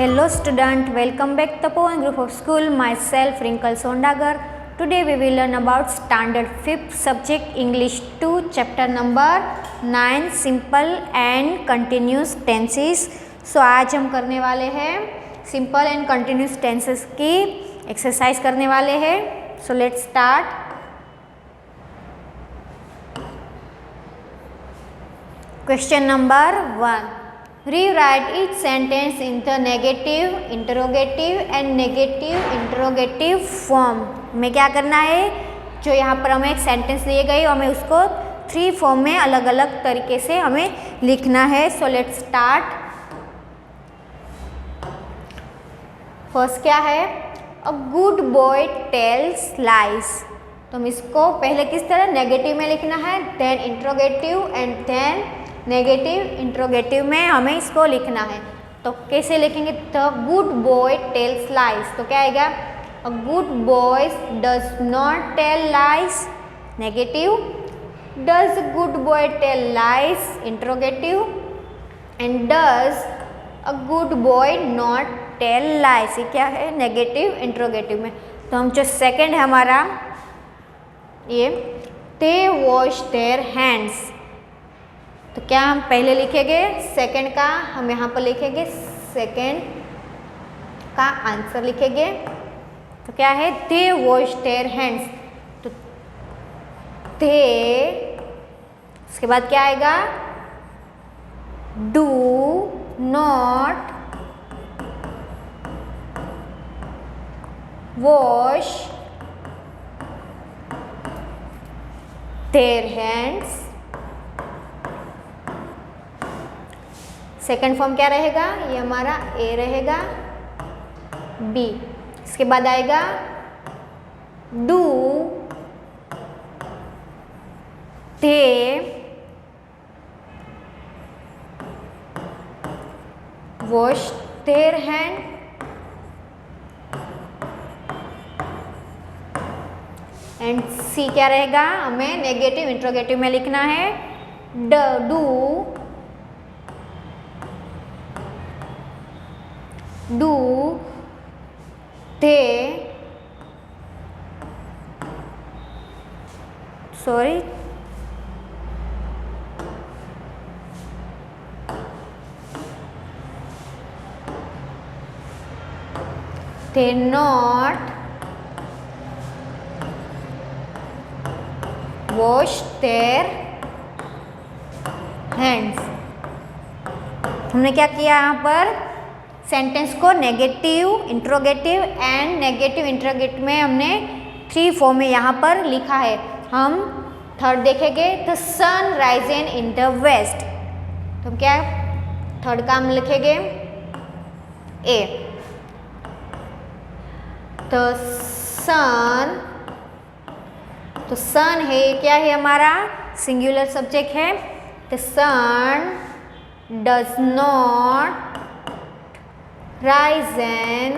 Hello student, welcome back to Tapovan Group of School. Myself Rinkle Sondagar. Today we will learn about standard 5th subject English 2 chapter number 9 simple and continuous tenses. So आज हम करने वाले हैं simple and continuous tenses की exercise करने वाले हैं. So let's start. Question number 1. Rewrite each sentence in the negative, interrogative and negative interrogative form. हमें क्या करना है, जो यहाँ पर हमें एक सेंटेंस दिए गए हमें उसको 3 फॉर्म में अलग अलग तरीके से हमें लिखना है. So let's start. फर्स्ट क्या है, a good boy tells lies. तो हम इसको पहले किस तरह नेगेटिव में लिखना है, then interrogative and then negative interrogative में हमें इसको लिखना है. तो कैसे लिखेंगे, the good boy tells lies. तो क्या आएगा, a good boy does not tell lies. Negative, does good boy tell lies interrogative and does a good boy not tell lies. ये क्या है, नेगेटिव इंट्रोगेटिव में. तो हम जो सेकेंड है हमारा ये, दे वॉश देयर हैंड्स. तो क्या हम पहले लिखेंगे सेकंड का, हम यहाँ पर लिखेंगे सेकंड का आंसर लिखेंगे. तो क्या है, दे वॉश देयर हैंड्स. तो दे, उसके बाद क्या आएगा, do not wash their hands. Second form क्या रहेगा, ये हमारा ए रहेगा. बी, इसके बाद आएगा do they wash their hand. And C क्या रहेगा, हमें नेगेटिव इंट्रोगेटिव में लिखना है, do they sorry they not wash their hands. हमने क्या किया यहाँ पर, सेंटेंस को negative interrogative and negative interrogative में हमने 3 फॉर्म में यहाँ पर लिखा है. हम थर्ड देखेंगे, the sun risen in the west. तो हम क्या थर्ड का हम लिखेंगे ए. द सन, तो सन है क्या है हमारा सिंगुलर सब्जेक्ट है. The sun does not risen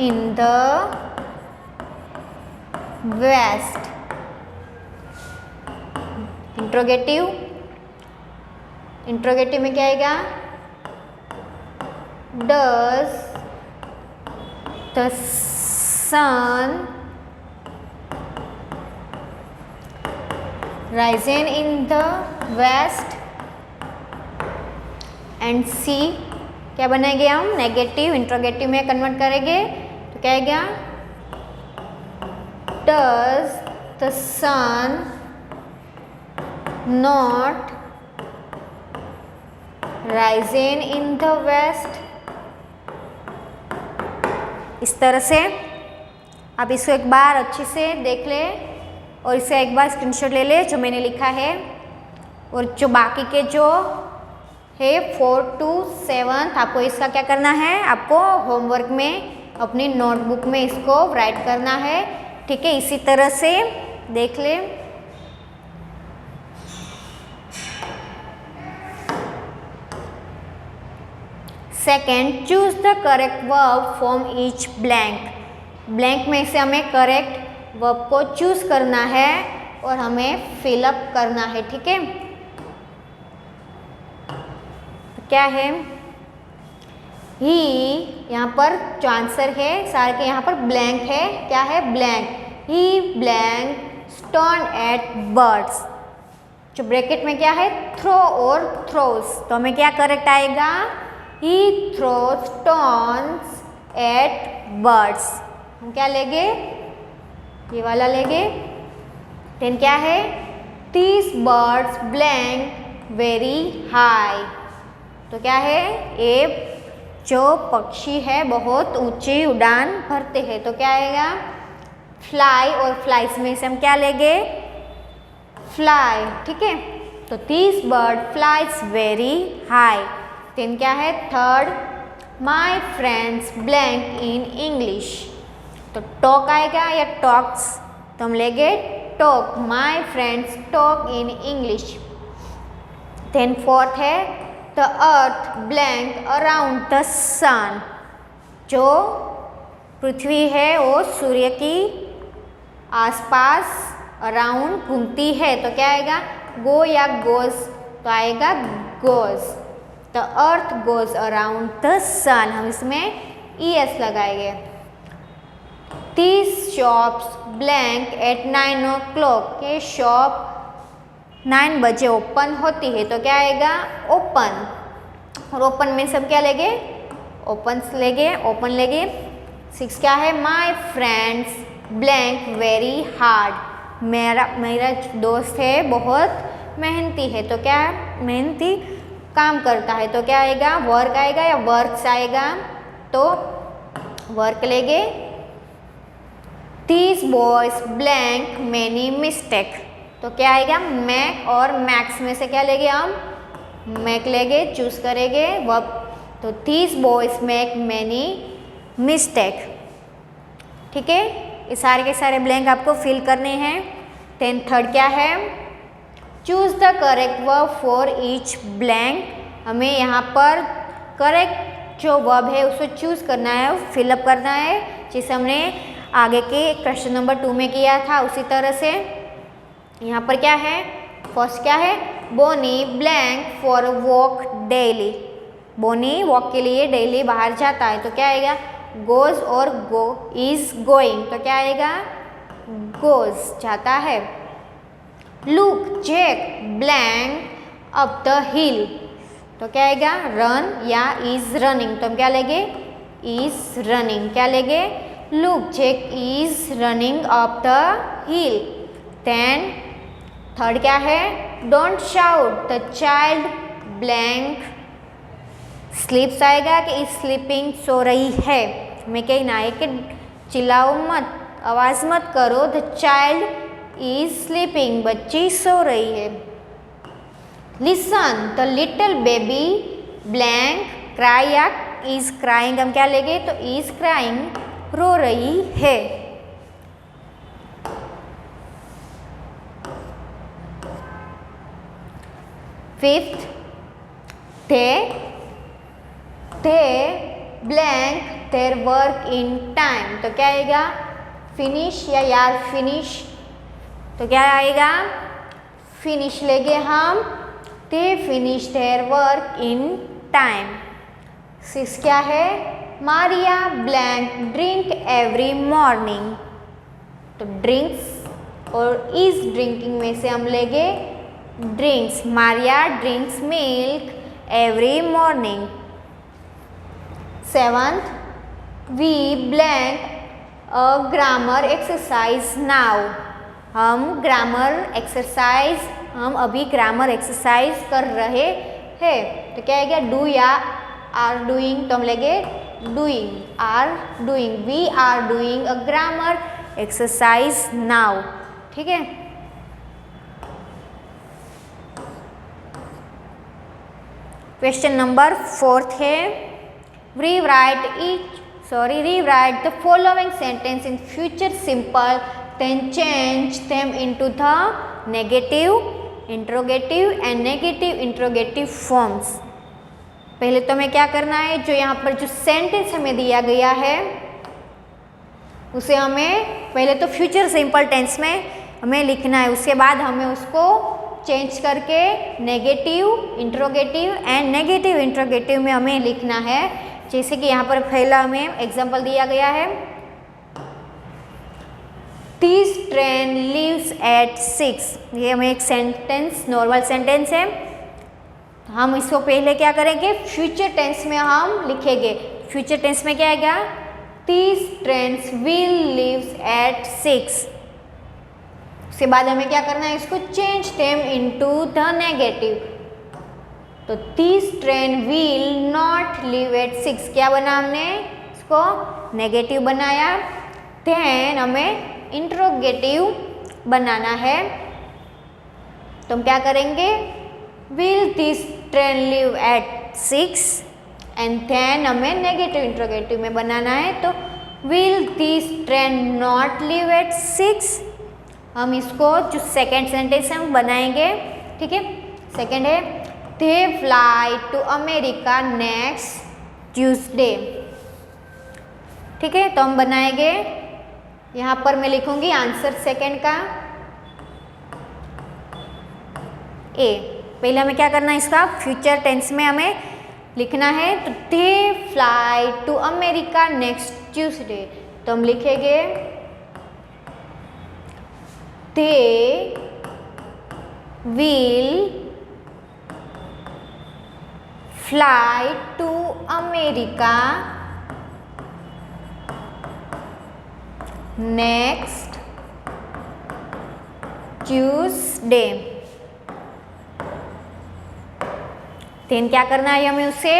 in the west. Interrogative, interrogative में क्या आएगा, does the sun risen in the west. And C क्या बनाएंगे हम, नेगेटिव इंट्रोगेटिव में कन्वर्ट करेंगे. तो क्या आएगा, does the sun not risen in the west. इस तरह से आप इसको एक बार अच्छे से देख ले और इसे एक बार स्क्रीनशॉट ले ले जो मैंने लिखा है. और जो बाकी के जो है 4 to 7 आपको इसका क्या करना है, आपको होमवर्क में अपनी नोटबुक में इसको राइट करना है. ठीक है, इसी तरह से देख ले. Second, choose the correct verb from each blank. Blank में से हमें करेक्ट वर्ब को चूज करना है और हमें फिलअप करना है. ठीक है, क्या है, ही यहाँ पर जो आंसर है सारे के यहाँ पर ब्लैंक है, क्या है ब्लैंक। ही ब्लैंक स्टोन एट बर्ड्स, जो ब्रैकेट में क्या है थ्रो और थ्रोस, तो हमें क्या करेक्ट आएगा, ही थ्रो स्टोन्स एट बर्ड्स। हम क्या लेंगे, ये वाला लेंगे। देन क्या है, these birds blank very high, तो क्या है, ये जो पक्षी है बहुत ऊंची उड़ान भरते हैं, तो क्या आएगा फ्लाई, और फ्लाइज में से हम क्या लेंगे फ्लाई, ठीक है। तो this bird flies very high. Then क्या है third, my friends blank in English, तो टॉक आएगा या टॉक्स, तो हम लेंगे talk, my friends talk in English. Then fourth है the earth blank around the sun, जो पृथ्वी है वो सूर्य की आसपास अराउंड घूमती है, तो क्या आएगा गो या गोज, तो आएगा goes. The earth goes around the sun, हम इसमें ES लगाएंगे। These shops blank at 9 o'clock, ये शॉप 9 बजे ओपन होती है, तो क्या आएगा ओपन, और ओपन में सब क्या लेंगे ओपन लेंगे, ओपन लेंगे। 6 क्या है, माई फ्रेंड्स ब्लैंक वेरी हार्ड, मेरा दोस्त है बहुत मेहनती है, तो क्या है मेहनती काम करता है, तो क्या आएगा वर्क आएगा या वर्क्स आएगा, तो वर्क लेंगे। These boys blank many mistake, तो क्या आएगा मैक, और मैक्स में से क्या लेंगे हम मैक लेंगे, चूज करेंगे वर्ब, तो these boys make many mistake, ठीक है। ये सारे के सारे ब्लैंक आपको फिल करने हैं। देन थर्ड क्या है, choose the correct verb for each blank, हमें यहाँ पर करेक्ट जो वर्ब है उसको चूज करना है, फिलअप करना है, जिसे हमने आगे के क्वेश्चन नंबर 2 में किया था उसी तरह से। यहाँ पर क्या है, फर्स्ट क्या है, Bonnie blank for walk daily, Bonnie walk के लिए डेली बाहर जाता है, तो क्या आएगा गोज, और गो इज गोइंग, तो क्या आएगा गोज जाता है। Look Jack blank up the hill, तो क्या आएगा रन या इज रनिंग, तो हम क्या लेंगे इज रनिंग, क्या लेंगे look Jack is running up the hill. Then third क्या है, don't shout the child blank sleeps आएगा कि इज स्लीपिंग, सो रही है, हमें कहना है कि चिल्लाओ मत, आवाज़ मत करो, द चाइल्ड इज स्लीपिंग, बच्ची सो रही है। Listen the little baby blank cry या इज क्राइंग, हम क्या लेंगे तो इज क्राइंग, रो रही है। Fifth, they blank their work in time, तो क्या आएगा फिनिश या यार फिनिश, तो क्या आएगा फिनिश लेंगे हम, they finish their work in time। 6 क्या है, Maria blank drink every morning, तो ड्रिंक्स और इज ड्रिंकिंग में से हम लेंगे drinks, Maria drinks milk every morning. 7th, we blank a grammar exercise now, हम ग्रामर एक्सरसाइज, हम अभी ग्रामर एक्सरसाइज कर रहे हैं, तो क्या आएगा डू या आर डूइंग, तो हम लेंगे doing, are doing, we are doing a grammar exercise now, ठीक है। क्वेश्चन नंबर 4 है, rewrite the following sentence in future simple, then change them into the negative, interrogative and negative interrogative forms। पहले तो हमें क्या करना है, जो यहाँ पर जो सेंटेंस हमें दिया गया है उसे हमें पहले तो फ्यूचर सिंपल टेंस में हमें लिखना है, उसके बाद हमें उसको चेंज करके negative interrogative and negative interrogative में हमें लिखना है जैसे कि यहाँ पर पहला हमें एग्जाम्पल दिया गया है, दिस ट्रेन लीव्स एट 6। ये हमें एक सेंटेंस, नॉर्मल सेंटेंस है। हम इसको पहले क्या करेंगे, फ्यूचर टेंस में हम लिखेंगे। फ्यूचर टेंस में क्या आएगा, this trains will leaves at 6। उसके बाद हमें क्या करना है, इसको change them into the negative. तो this train will not leave at 6, क्या बना हमने, इसको नेगेटिव बनाया। देन हमें इंट्रोगेटिव बनाना है, तो हम क्या करेंगे, will this train leave at 6 and then हमें नेगेटिव इंट्रोगेटिव में बनाना है। तो will this train not leave at 6, हम इसको जो सेकेंड सेंटेंस है हम बनाएंगे। ठीक है, सेकेंड है, they fly to America next Tuesday. ठीक है, तो हम बनाएंगे, यहाँ पर मैं लिखूंगी आंसर सेकेंड का ए। पहले हमें क्या करना है, इसका फ्यूचर टेंस में हमें लिखना है। तो they fly to America next Tuesday, तो हम लिखेंगे they will fly to America next Tuesday। Then क्या करना है हमें, उससे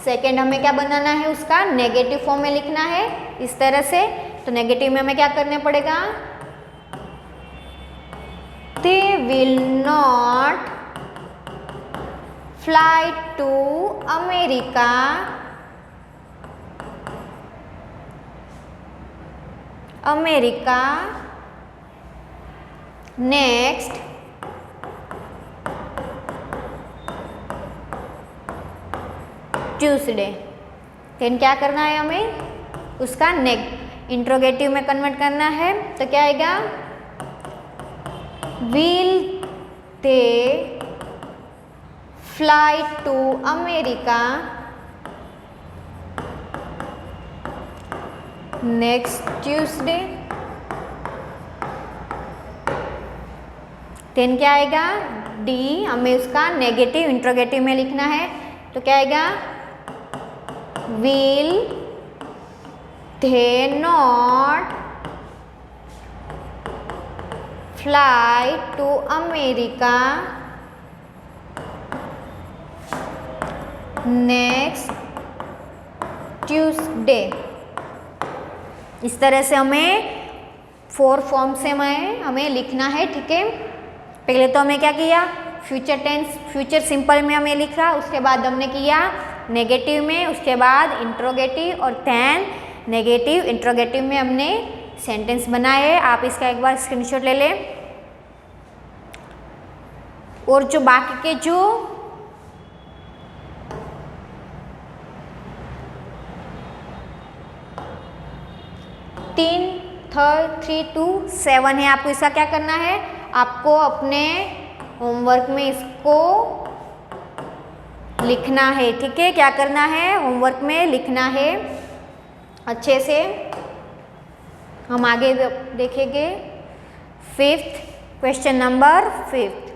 सेकेंड हमें क्या बनाना है, उसका नेगेटिव फॉर्म में लिखना है इस तरह से। तो नेगेटिव में हमें क्या करना पड़ेगा, they will not fly to America next Tuesday। Then क्या करना है हमें, उसका इंट्रोगेटिव में कन्वर्ट करना है। तो क्या आएगा, will they fly to America next Tuesday। Then क्या आएगा, डी, हमें उसका नेगेटिव इंट्रोगेटिव में लिखना है। तो क्या आएगा, will they not fly to America next Tuesday। इस तरह से हमें 4 फॉर्म से हमें लिखना है। ठीक है, पहले तो हमने क्या किया, फ्यूचर टेंस, फ्यूचर सिंपल में हमें लिखा, उसके बाद हमने किया नेगेटिव में, उसके बाद इंट्रोगेटिव और देन नेगेटिव इंट्रोगेटिव में हमने सेंटेंस बनाए। आप इसका एक बार स्क्रीनशॉट ले लें। और जो बाकी के जो तीन 3, 2, 7 है, आपको इसका क्या करना है, आपको अपने होमवर्क में इसको लिखना है। ठीक है, क्या करना है, होमवर्क में लिखना है अच्छे से। हम आगे देखेंगे 5th question number 5th,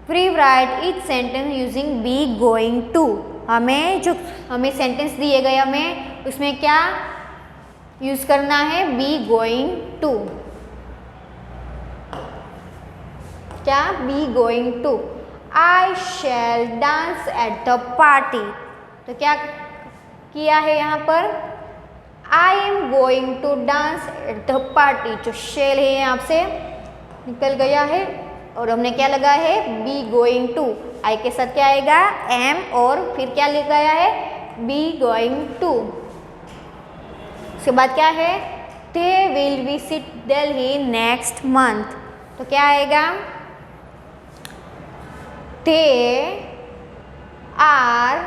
pre write each sentence using be going to. हमें सेंटेंस दिए गए, हमें उसमें क्या यूज करना है, बी गोइंग टू। क्या, be going to. I shall dance at the party, तो क्या किया है यहाँ पर, I am going to dance at the party. जो शैल है यहाँ से निकल गया है और हमने क्या लगाया है, बी गोइंग टू। आई के साथ क्या आएगा, एम, और फिर क्या लगाया है, बी गोइंग टू। उसके बाद क्या है, they will visit Delhi next month, तो क्या आएगा, they are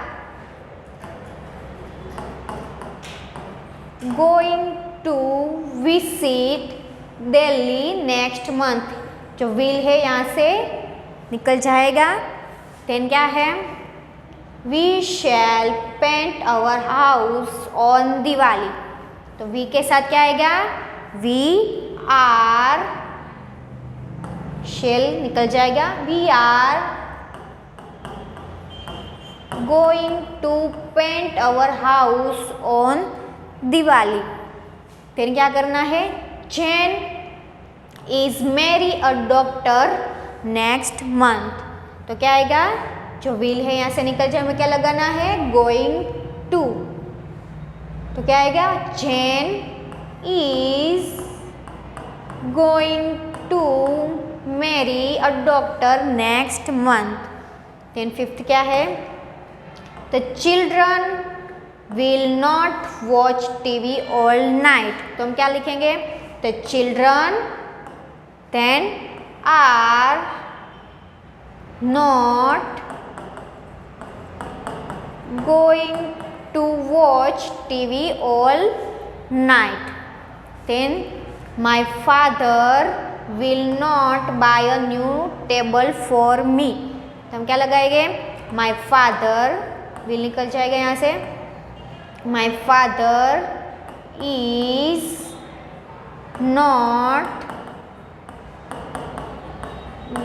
going to visit Delhi next month. जो विल है यहाँ से निकल जाएगा। देन क्या है, we shall paint our house on Diwali. तो वी के साथ क्या आएगा, वी आर, शेल निकल जाएगा, we are going to paint our house on Diwali. फिर क्या करना है, Jane is marry a doctor next month. तो क्या आएगा, जो विल है यहाँ से निकल जाए, हमें क्या लगाना है, गोइंग टू। तो क्या आएगा, Jane is going to marry a doctor next month. Then fifth क्या है, the children will not watch TV all night. तो हम क्या लिखेंगे, the children then are not going to watch TV all night. Then my father will not buy a new table for me. तो हम क्या लगाएंगे, my father will निकल जाएगा यहाँ से, my father is not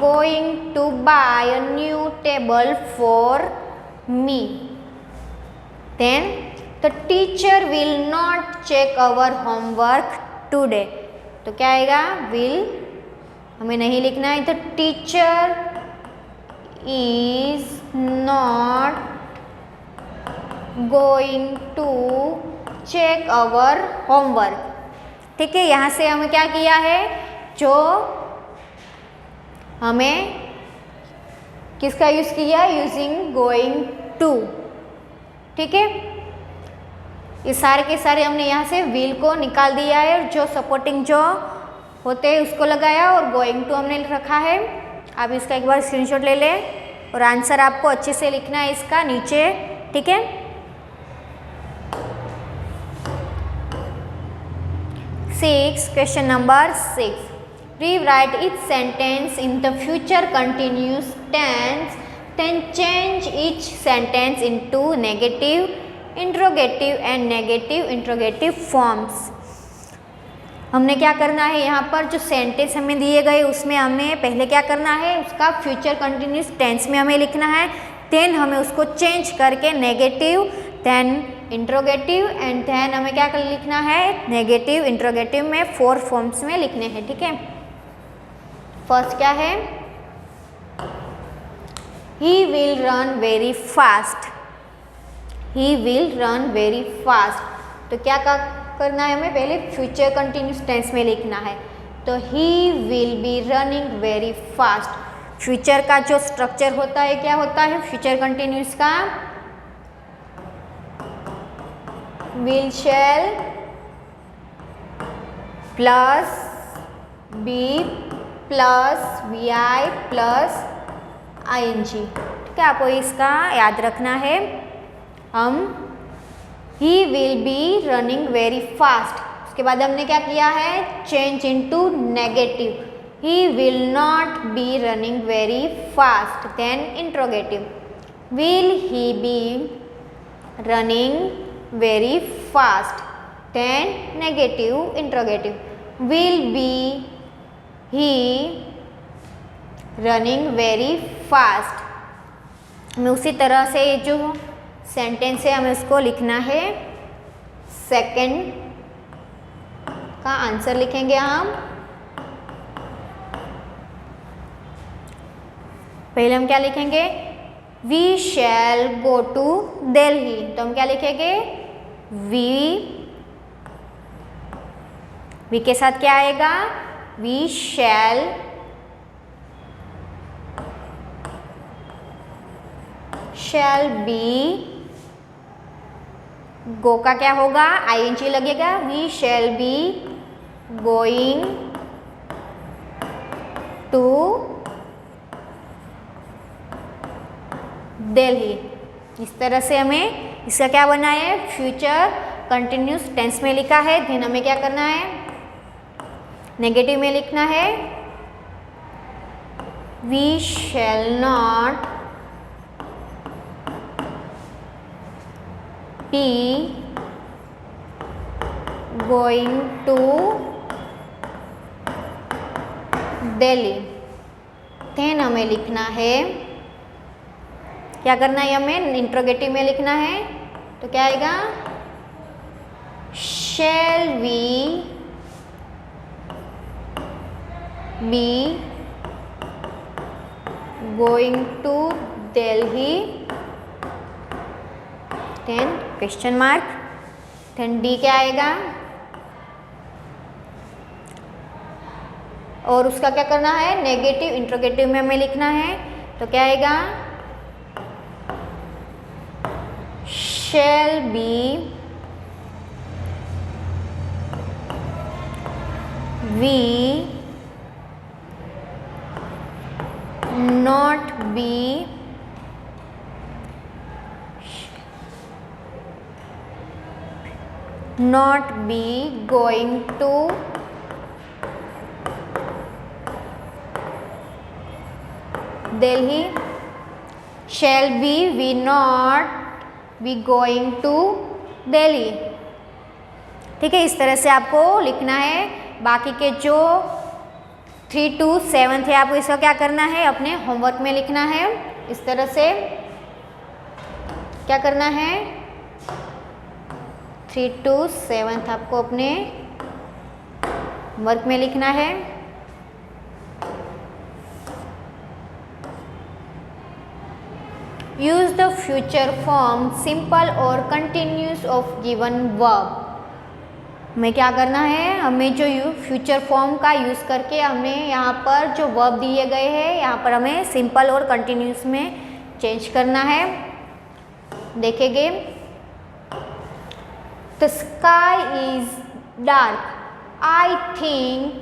going to buy a new table for me. Then the teacher will not check our homework today. तो क्या आएगा, will हमें नहीं लिखना है, the teacher is not going to check our homework। ठीक है, यहाँ से हमें क्या किया है, जो हमें किसका यूज किया, यूजिंग गोइंग टू। ठीक है, ये सारे के सारे हमने यहाँ से विल को निकाल दिया है, जो सपोर्टिंग जो होते हैं उसको लगाया और गोइंग टू हमने रखा है। आप इसका एक बार स्क्रीनशॉट ले लें और आंसर आपको अच्छे से लिखना है इसका नीचे। ठीक है, 6 question number 6, rewrite each sentence in the future continuous tense, then change each sentence into negative, interrogative and negative interrogative forms। हमने क्या करना है, यहाँ पर जो सेंटेंस हमें दिए गए उसमें हमें पहले क्या करना है, उसका फ्यूचर कंटिन्यूस टेंस में हमें लिखना है, देन हमें उसको चेंज करके negative, then interrogative and then हमें क्या कर लिखना है, नेगेटिव इंट्रोगेटिव में 4 फॉर्म्स में लिखने हैं। ठीक है, फर्स्ट क्या है, he will run very fast, he will run very fast। तो क्या करना है, हमें पहले फ्यूचर कंटिन्यूस टेंस में लिखना है। तो he will be running very fast। Future का जो स्ट्रक्चर होता है, क्या होता है फ्यूचर कंटिन्यूस का, will shall plus be plus V I plus ING। ठीक है, आपको इसका याद रखना है। हम he will be running very fast, उसके बाद हमने क्या किया है, change into negative, he will not be running very fast, then interrogative, will he be running very fast, then negative interrogative, will be he running very fast. हमें उसी तरह से जो सेंटेंस है हमें उसको लिखना है। सेकंड का आंसर लिखेंगे हम, पहले हम क्या लिखेंगे, we shall go to Delhi. तो हम क्या लिखेंगे, वी के साथ क्या आएगा, वी शैल बी, गो का क्या होगा, ING लगेगा, we shall be going to Delhi. इस तरह से हमें इसका क्या बना है, फ्यूचर कंटिन्यूस टेंस में लिखा है, देन हमें क्या करना है, नेगेटिव में लिखना है, we shall not be going to Delhi. Then हमें लिखना है, क्या करना है, हमें इंट्रोगेटिव में लिखना है। तो क्या आएगा, shall we be going to Delhi, then question mark, then D क्या आएगा, और उसका क्या करना है, नेगेटिव इंट्रोगेटिव में हमें लिखना है। तो क्या आएगा, shall be we not be going to Delhi, shall we not be going to Delhi. ठीक है, इस तरह से आपको लिखना है। बाकी के जो 3 to 7 थे, आपको इसका क्या करना है, अपने होमवर्क में लिखना है। इस तरह से क्या करना है, 3 to 7 आपको अपने वर्क में लिखना है। Use the future form simple और कंटिन्यूस ऑफ गिवन वर्ब। हमें क्या करना है, हमें जो फ्यूचर फॉर्म का यूज़ करके हमें यहाँ पर जो वर्ब दिए गए हैं, यहाँ पर हमें सिंपल और कंटिन्यूस में चेंज करना है। देखेंगे, the sky is dark, I think,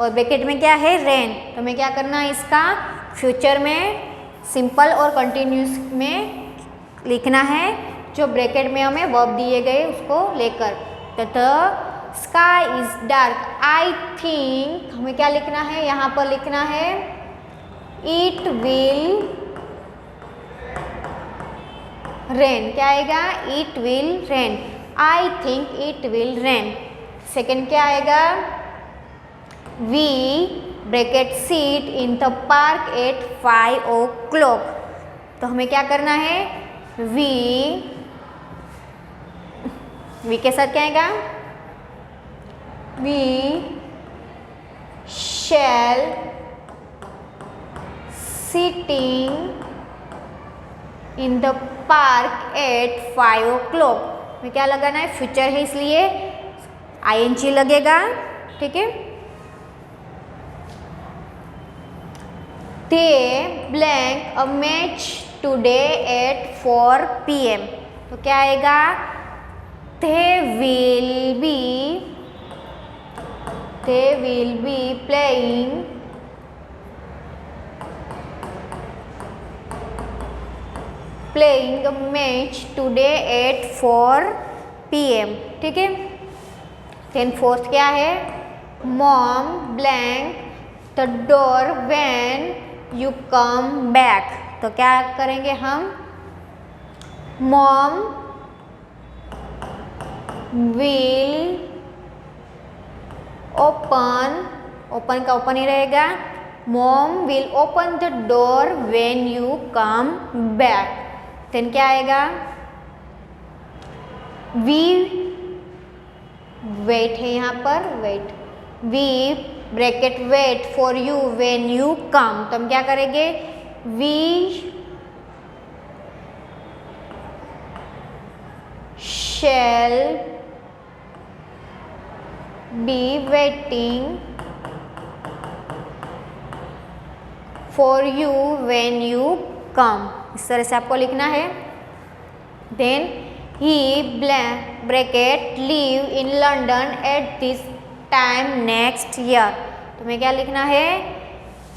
और ब्रैकेट में क्या है, रेन। तो हमें क्या करना है, इसका फ्यूचर में सिंपल और कंटिन्यूस में लिखना है, जो ब्रैकेट में हमें वर्ब दिए गए उसको लेकर। तो sky is dark, I think, हमें क्या लिखना है, यहाँ पर लिखना है इट विल रेन। क्या आएगा, it will rain, I think it will rain. Second क्या आएगा, we bracket sit in the park at 5 o'clock। तो हमें क्या करना है, वी के साथ क्या आएगा, we shall sitting in the park at 5 o'clock। में क्या लगाना है, फ्यूचर है इसलिए ING लगेगा। ठीक है, they blank a match today at 4 PM। तो क्या आएगा, they will be playing a match today at 4 PM। ठीक है, देन फोर्थ क्या है, mom blank the door when you come back. तो क्या करेंगे हम, मॉम विल ओपन का ओपन ही रहेगा, mom will open the door when you come back. Then क्या आएगा, वी वेट है यहाँ पर, wait, we bracket wait for you when you come. तो हम क्या करेंगे, we shall be waiting for you when you come. इस तरह से आपको लिखना है। Then he bracket live in London at this time next year। तो हमें क्या लिखना है,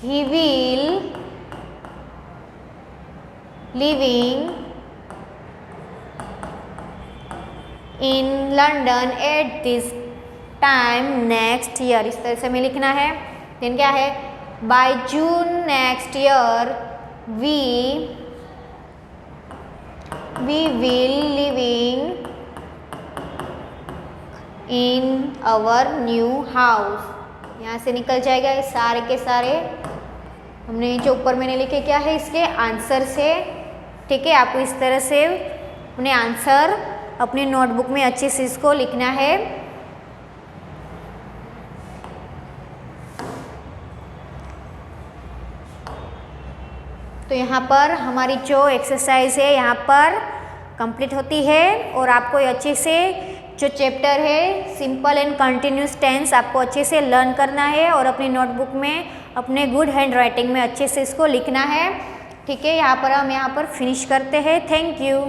he will living in London at this time next year। इस तरह से हमें लिखना है। देन क्या है, by June next year we will living in our new house. यहाँ से निकल जाएगा ये सारे के सारे। हमने जो ऊपर मैंने लिखे क्या है इसके आंसर से। ठीक है, आपको इस तरह से अपने आंसर अपनी नोटबुक में अच्छे से इसको लिखना है। तो यहाँ पर हमारी जो एक्सरसाइज है यहाँ पर कंप्लीट होती है और आपको अच्छे से जो चैप्टर है सिंपल एंड कंटिन्यूस टेंस आपको अच्छे से लर्न करना है और अपनी नोटबुक में अपने गुड हैंड राइटिंग में अच्छे से इसको लिखना है। ठीक है, हम यहाँ पर फिनिश करते हैं। Thank you.